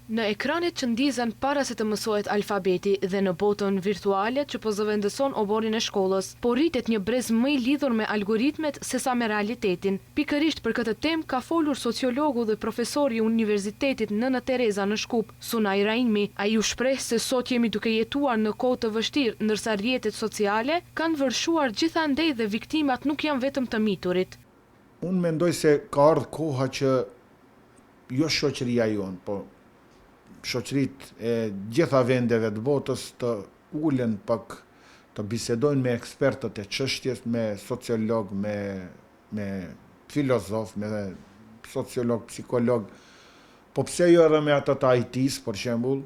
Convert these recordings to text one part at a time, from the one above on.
Në ekranet që ndizën para se të mësohet alfabeti dhe në botën virtuale që po zëvendëson oborin e shkollës, po rritet një brez më i lidhur me algoritmet se sa me realitetin. Pikërisht për këtë temë ka folur sociologu dhe profesori i Universitetit Nëna Tereza në Shkup, Sunaj Raimi. Ai u shpreh se sot jemi duke jetuar në kohë të vështirë, ndërsa rrjetet sociale kanë vërshuar gjithandej dhe viktimat nuk janë vetëm të miturit. Unë mendoj se ka ardhur koha që jo shoqëria jon, po shoqërit e gjitha vendeve të botës të ulen pak të bisedojnë me ekspertët e çështjes, me sociolog, me filozof, me sociolog, psikolog, po pse jo edhe me ata të IT-s, për shembull,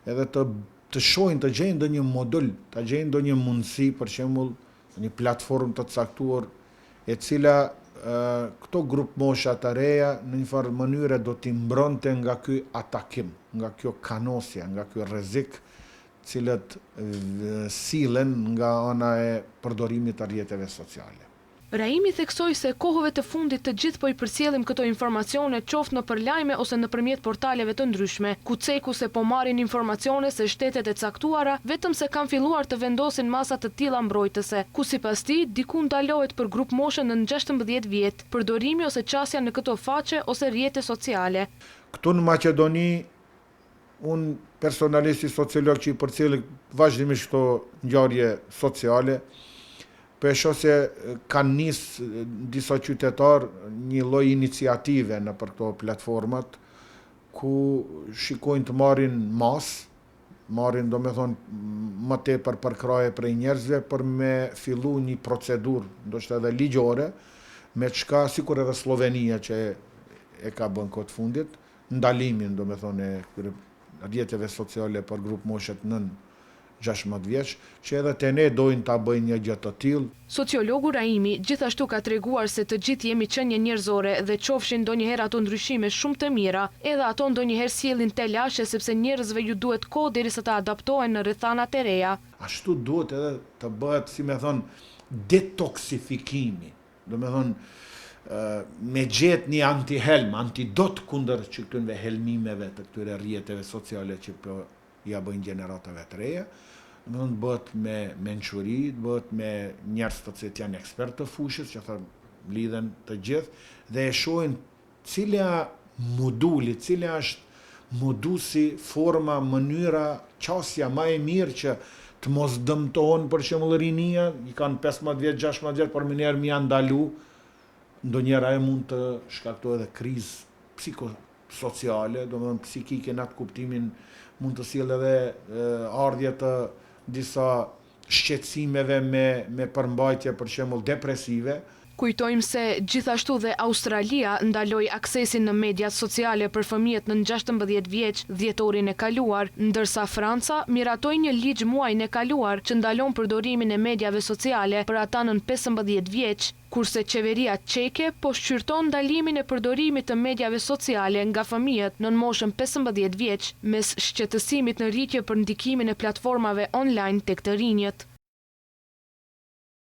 edhe të shohin, të gjejnë ndonjë modul, të gjejnë ndonjë mundësi, për shembull, një platformë të caktuar, e cila këto grup mosha të reja në një farë mënyre do t'i mbronte nga ky atakim, nga kjo kanosja, nga kjo rrezik, cilët sillen nga ana e përdorimit të rrjeteve sociale. Raimi theksoi se kohëve të fundit të gjithë po i përcjellim këto informacione qoftë nëpër lajme ose nëpërmjet portaleve të ndryshme, ku ceku se po marrin informacione se shtetet e caktuara vetëm se kanë filluar të vendosin masa të tilla mbrojtëse, ku sipas tij diku ndalohet për grup moshë në 16 vjet, përdorimi ose qasja në këto faqe ose rrjete sociale. Këtu në Maqedoni, unë personalisht si sociolog që i përcjell vazhdimisht këto ngjarje sociale, për e shoh se kanë nisë disa qytetar një lloj iniciative në për këto platformat, ku shikojnë të marrin marrin do me thonë më tepër përkraje prej njerëzve për me fillu një procedurë, ndoshta edhe ligjore, me çka sikur edhe Slovenia që e ka bën këtë fundit, ndalimin do me thonë e rrjeteve sociale për grup moshet nën 16 vjeç, që edhe te ne dojnë ta bëjnë një gjë të tillë. Sociologu Raimi gjithashtu ka treguar se të gjithë jemi qenie njerëzore dhe qofshin ndonjëherë ato ndryshime shumë të mira, edhe ato ndonjëherë sjellin telashe sepse njerëzve ju duhet kohë derisa të adaptohen në rrethanat e reja. Ashtu duhet edhe të bëhet, si me thonë, detoksifikimi. Do me thonë, me gjetë një antihelm, antidot kundër që këtyre helmimeve të këtyre rrjeteve sociale që po ja bëjnë gjeneratave të reja, bëhet me mençuri, bëhet me njerëz të cilët janë ekspertë të fushës, që lidhen të gjithë, dhe e shohin cila është modusi, forma, mënyra, qasja më e mirë që të mos dëmtohen për shembull rinia, i kanë 15 vjet, 16 vjet, por mënyrë më janë ndalu, ndonjëra e mund të shkaktojë edhe krizë psikosociale, domethënë psikike në atë kuptimin mund të sjellë edhe ardhje të disa shqetësimeve me përmbajtje për shembull depresive. Kujtojmë se gjithashtu dhe Australia ndaloi aksesin në mediat sociale për fëmijët në 16 vjeç dhjetorin e kaluar, ndërsa Franca miratoi një ligj muajin e kaluar që ndalon përdorimin e mediave sociale për ata nën 15 vjeç, kurse qeveria çeke po shqyrton ndalimin e përdorimit të mediave sociale nga fëmijët nën moshën 15 vjeç, mes shqetësimit në rritje për ndikimin e platformave online tek të rinjët.